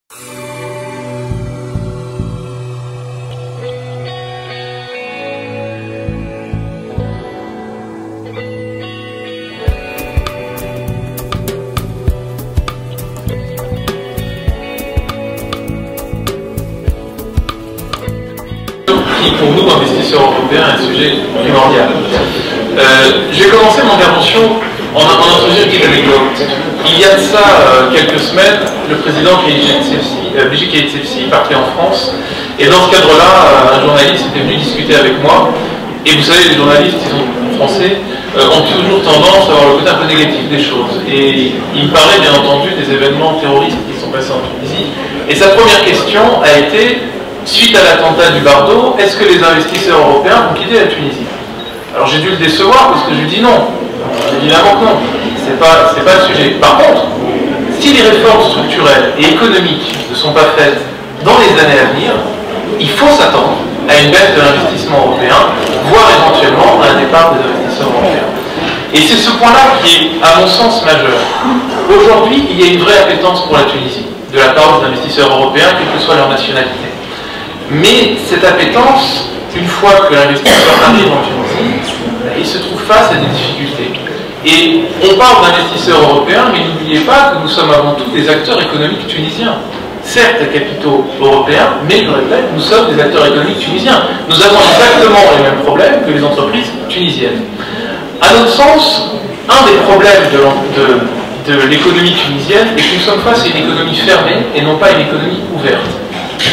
Pour nous, investisseurs européens, est un sujet primordial. Je vais commencer mon intervention en introduisant une petite anecdote. Il y a de ça quelques semaines, le président Béji Caïd Essebsi partait en France, et dans ce cadre-là, un journaliste était venu discuter avec moi. Et vous savez, les journalistes, français, ont toujours tendance à avoir le côté un peu négatif des choses. Et il me parlait bien entendu des événements terroristes qui sont passés en Tunisie. Et sa première question a été: suite à l'attentat du Bardo, est-ce que les investisseurs européens vont quitter la Tunisie? Alors j'ai dû le décevoir parce que je lui dis non. Évidemment que non. C'est pas le sujet. Par contre, si les réformes structurelles et économiques ne sont pas faites dans les années à venir, il faut s'attendre à une baisse de l'investissement européen, voire éventuellement à un départ des investisseurs européens. Et c'est ce point-là qui est, à mon sens, majeur. Aujourd'hui, il y a une vraie appétence pour la Tunisie, de la part des investisseurs européens, quelle que soit leur nationalité. Mais cette appétence, une fois que l'investisseur arrive en Tunisie, il se trouve face à des difficultés. Et on parle d'investisseurs européens, mais n'oubliez pas que nous sommes avant tout des acteurs économiques tunisiens. Certes, à capitaux européens, mais je le répète, nous sommes des acteurs économiques tunisiens. Nous avons exactement les mêmes problèmes que les entreprises tunisiennes. À notre sens, un des problèmes de l'économie tunisienne est que nous sommes face à une économie fermée et non pas une économie ouverte.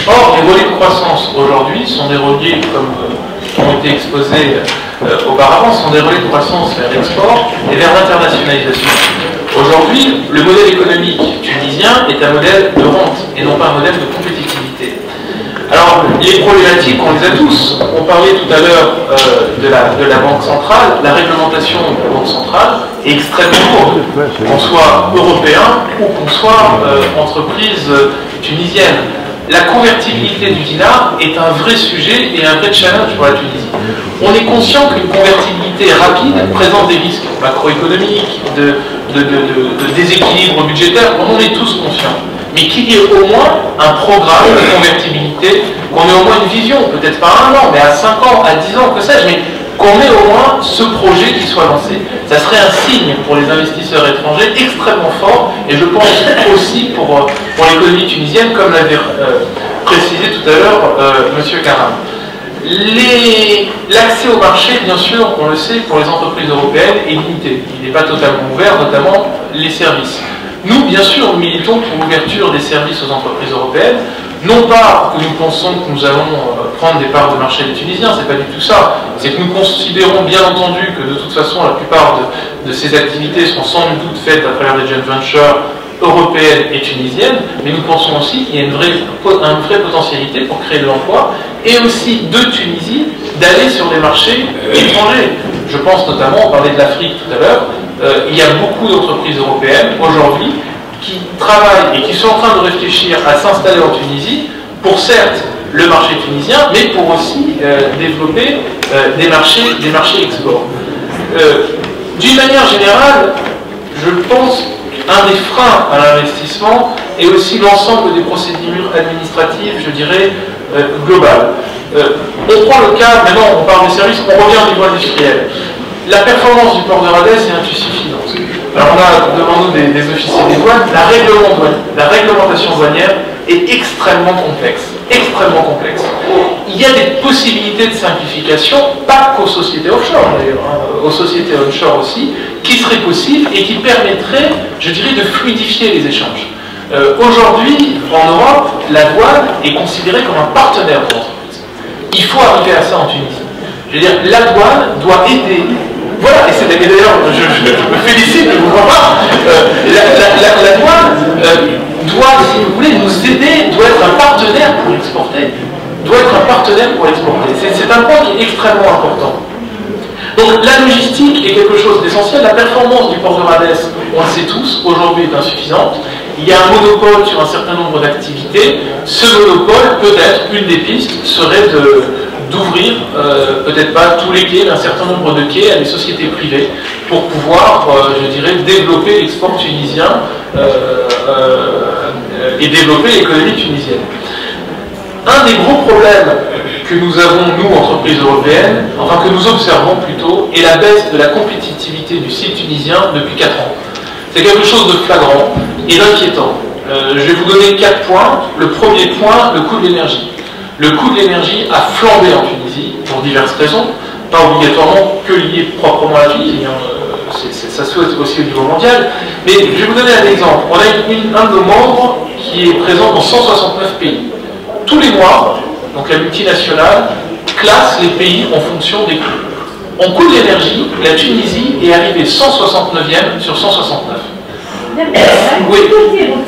Or, les relais de croissance aujourd'hui sont des relais, comme qui ont été exposés auparavant, sont des relais de croissance vers l'export et vers l'internationalisation. Aujourd'hui, le modèle économique tunisien est un modèle de rente et non pas un modèle de compétitivité. Alors, les problématiques, on les a tous. On parlait tout à l'heure de la Banque centrale. La réglementation de la Banque centrale est extrêmement lourde, qu'on soit européen ou qu'on soit entreprise tunisienne. La convertibilité du dinar est un vrai sujet et un vrai challenge pour la Tunisie. On est conscient qu'une convertibilité rapide présente des risques macroéconomiques, de déséquilibre budgétaire, on en est tous conscients. Mais qu'il y ait au moins un programme de convertibilité, qu'on ait au moins une vision, peut-être pas à 1 an, mais à 5 ans, à 10 ans, que sais-je, mais qu'on ait au moins ce projet qui soit lancé. Ça serait un signe pour les investisseurs étrangers extrêmement fort, et je pense aussi pour l'économie tunisienne, comme l'avait précisé tout à l'heure M. Karam. L'accès au marché, bien sûr, on le sait, pour les entreprises européennes est limité. Il n'est pas totalement ouvert, notamment les services. Nous, bien sûr, militons pour l'ouverture des services aux entreprises européennes, non pas que nous pensons que nous allons prendre des parts de marché des Tunisiens, c'est pas du tout ça. C'est que nous considérons bien entendu que de toute façon la plupart de ces activités seront sans doute faites à travers des joint ventures européennes et tunisiennes, mais nous pensons aussi qu'il y a une vraie potentialité pour créer de l'emploi et aussi de Tunisie d'aller sur des marchés étrangers. Je pense notamment, on parlait de l'Afrique tout à l'heure, il y a beaucoup d'entreprises européennes aujourd'hui qui travaillent et qui sont en train de réfléchir à s'installer en Tunisie pour certes le marché tunisien, mais pour aussi développer des marchés export. D'une manière générale, je pense qu'un des freins à l'investissement est aussi l'ensemble des procédures administratives, je dirais, globales. On prend le cas, maintenant on parle des services, on revient au niveau industriel. La performance du port de Radès est insuffisante. Alors on a devant nous des officiers des douanes, la réglementation douanière est extrêmement complexe. Extrêmement complexe. Il y a des possibilités de simplification, pas qu'aux sociétés offshore d'ailleurs, aux sociétés onshore aussi, qui seraient possibles et qui permettraient, je dirais, de fluidifier les échanges. Aujourd'hui, en Europe, la douane est considérée comme un partenaire de l'entreprise. Il faut arriver à ça en Tunisie. Je veux dire, la douane doit aider. Voilà, et d'ailleurs, je me félicite de vous voir. La douane doit, si vous voulez, nous aider, doit être un partenaire pour exporter. C'est un point qui est extrêmement important. Donc la logistique est quelque chose d'essentiel. La performance du port de Radès, on le sait tous, aujourd'hui est insuffisante. Il y a un monopole sur un certain nombre d'activités. Ce monopole, peut-être, une des pistes serait d'ouvrir, peut-être pas tous les quais, mais un certain nombre de quais à des sociétés privées pour pouvoir, je dirais, développer l'export tunisien et développer l'économie tunisienne. Un des gros problèmes que nous avons, nous, entreprises européennes, enfin que nous observons plutôt, est la baisse de la compétitivité du site tunisien depuis 4 ans. C'est quelque chose de flagrant et d'inquiétant. Je vais vous donner 4 points. Le premier point, le coût de l'énergie. Le coût de l'énergie a flambé en Tunisie pour diverses raisons, pas obligatoirement que liées proprement à la Tunisie, ça se fait aussi au niveau mondial, mais je vais vous donner un exemple. On a un de nos membres qui est présent dans 169 pays. Tous les mois, donc la multinationale classe les pays en fonction des coûts. En coût de l'énergie, la Tunisie est arrivée 169e sur 169. Oui.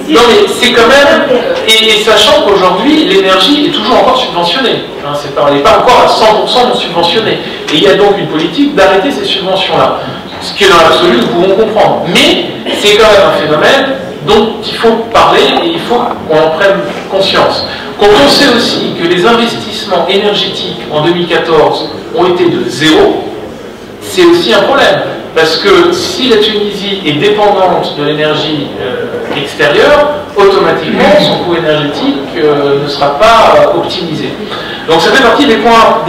Non mais c'est quand même, et sachant qu'aujourd'hui l'énergie est toujours encore subventionnée, hein, elle n'est pas encore à 100% non subventionnée, et il y a donc une politique d'arrêter ces subventions-là, ce qui est dans l'absolu, nous pouvons comprendre, mais c'est quand même un phénomène dont il faut parler et il faut qu'on en prenne conscience. Quand on sait aussi que les investissements énergétiques en 2014 ont été de 0, c'est aussi un problème. Parce que si la Tunisie est dépendante de l'énergie extérieure, automatiquement son coût énergétique ne sera pas optimisé. Donc ça fait partie des points,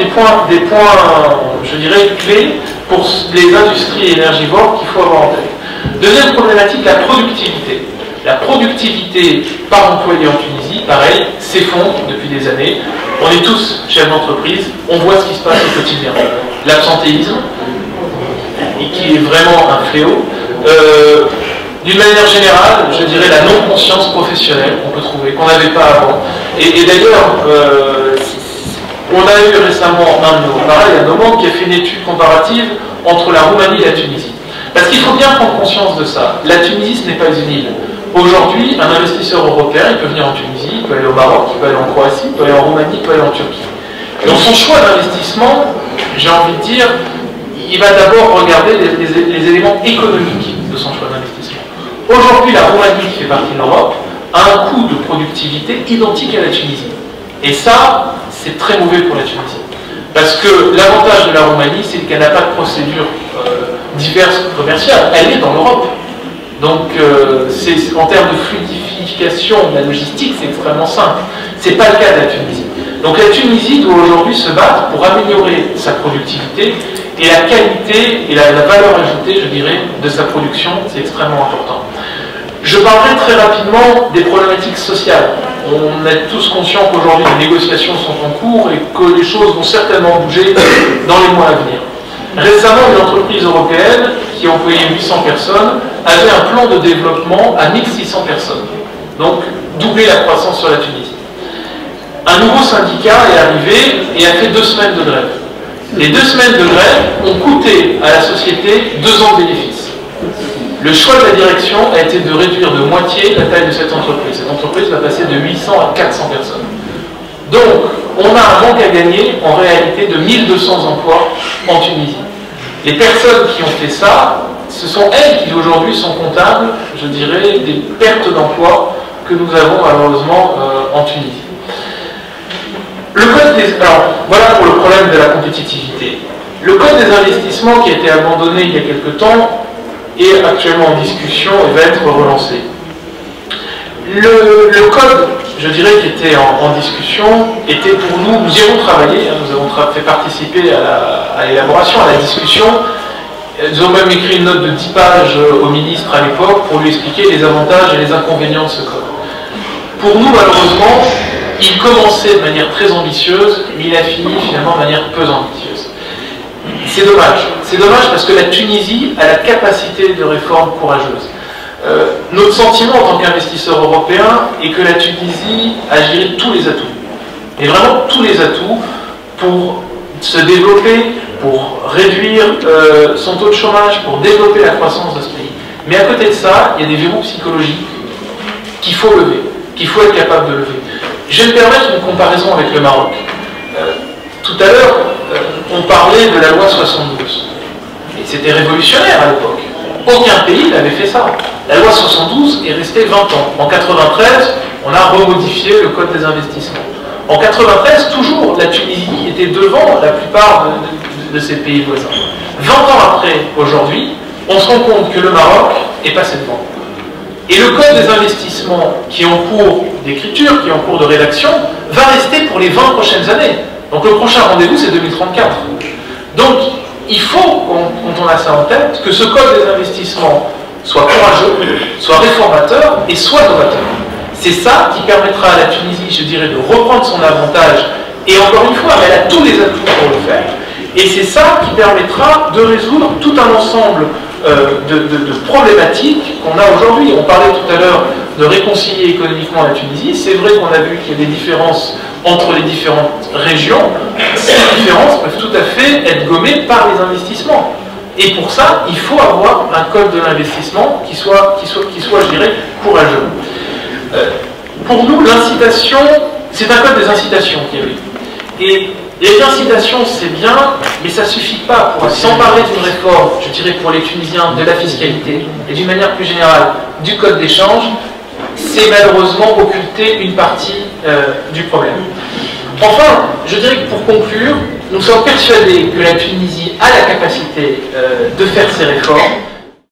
je dirais, clés pour les industries énergivores qu'il faut avoir en tête. Deuxième problématique, la productivité. La productivité par employé en Tunisie, pareil, s'effondre depuis des années. On est tous chefs d'entreprise, on voit ce qui se passe au quotidien. L'absentéisme, et qui est vraiment un fléau. D'une manière générale, je dirais la non-conscience professionnelle qu'on peut trouver, qu'on n'avait pas avant. Et d'ailleurs, on a eu récemment un de nos membres qui a fait une étude comparative entre la Roumanie et la Tunisie. Parce qu'il faut bien prendre conscience de ça. La Tunisie, ce n'est pas une île. Aujourd'hui, un investisseur européen, il peut venir en Tunisie, il peut aller au Maroc, il peut aller en Croatie, il peut aller en Roumanie, il peut aller en Turquie. Donc son choix d'investissement, j'ai envie de dire, il va d'abord regarder les éléments économiques de son choix d'investissement. Aujourd'hui, la Roumanie, qui fait partie de l'Europe, a un coût de productivité identique à la Tunisie. Et ça, c'est très mauvais pour la Tunisie. Parce que l'avantage de la Roumanie, c'est qu'elle n'a pas de procédures diverses commerciales. Elle est dans l'Europe. Donc, en termes de fluidification de la logistique, c'est extrêmement simple. Ce n'est pas le cas de la Tunisie. Donc la Tunisie doit aujourd'hui se battre pour améliorer sa productivité et la qualité et la valeur ajoutée, je dirais, de sa production, c'est extrêmement important. Je parlerai très rapidement des problématiques sociales. On est tous conscients qu'aujourd'hui les négociations sont en cours et que les choses vont certainement bouger dans les mois à venir. Récemment, une entreprise européenne qui employait 800 personnes avait un plan de développement à 1600 personnes. Donc, doubler la croissance sur la Tunisie. Un nouveau syndicat est arrivé et a fait 2 semaines de grève. Les 2 semaines de grève ont coûté à la société 2 ans de bénéfices. Le choix de la direction a été de réduire de moitié la taille de cette entreprise. Cette entreprise va passer de 800 à 400 personnes. Donc, on a un manque à gagner en réalité de 1200 emplois en Tunisie. Les personnes qui ont fait ça, ce sont elles qui aujourd'hui sont comptables, je dirais, des pertes d'emplois que nous avons malheureusement en Tunisie. Alors, voilà pour le problème de la compétitivité. Le code des investissements qui a été abandonné il y a quelque temps est actuellement en discussion et va être relancé. Le code, je dirais, qui était en discussion, était pour nous, nous y avons travaillé, nous avons fait participer à l'élaboration, à la discussion. Nous avons même écrit une note de 10 pages au ministre à l'époque pour lui expliquer les avantages et les inconvénients de ce code. Pour nous, malheureusement, il commençait de manière très ambitieuse, mais il a fini finalement de manière peu ambitieuse. C'est dommage. C'est dommage parce que la Tunisie a la capacité de réforme courageuse. Notre sentiment en tant qu'investisseur européen est que la Tunisie a géré tous les atouts. Et vraiment tous les atouts pour se développer, pour réduire son taux de chômage, pour développer la croissance de ce pays. Mais à côté de ça, il y a des verrous psychologiques qu'il faut lever, qu'il faut être capable de lever. Je vais me permettre une comparaison avec le Maroc. Tout à l'heure, on parlait de la loi 72. Et c'était révolutionnaire à l'époque. Aucun pays n'avait fait ça. La loi 72 est restée 20 ans. En 93, on a remodifié le code des investissements. En 93, toujours, la Tunisie était devant la plupart de ses pays voisins. 20 ans après, aujourd'hui, on se rend compte que le Maroc est passé devant. Et le code des investissements qui est en cours d'écriture, qui est en cours de rédaction, va rester pour les 20 prochaines années. Donc le prochain rendez-vous, c'est 2034. Donc il faut, quand on a ça en tête, que ce code des investissements soit courageux, soit réformateur et soit novateur. C'est ça qui permettra à la Tunisie, je dirais, de reprendre son avantage. Et encore une fois, elle a tous les atouts pour le faire. Et c'est ça qui permettra de résoudre tout un ensemble de problématiques qu'on a aujourd'hui. On parlait tout à l'heure de réconcilier économiquement la Tunisie. C'est vrai qu'on a vu qu'il y a des différences entre les différentes régions. Ces différences peuvent tout à fait être gommées par les investissements. Et pour ça, il faut avoir un code de l'investissement qui soit, je dirais, courageux. Pour nous, l'incitation, c'est un code des incitations qui est vu. Et les incitations, c'est bien, mais ça ne suffit pas. Sans parler d'une réforme, je dirais pour les Tunisiens, de la fiscalité, et d'une manière plus générale, du code d'échange, c'est malheureusement occulter une partie du problème. Enfin, je dirais que pour conclure, nous sommes persuadés que la Tunisie a la capacité de faire ces réformes,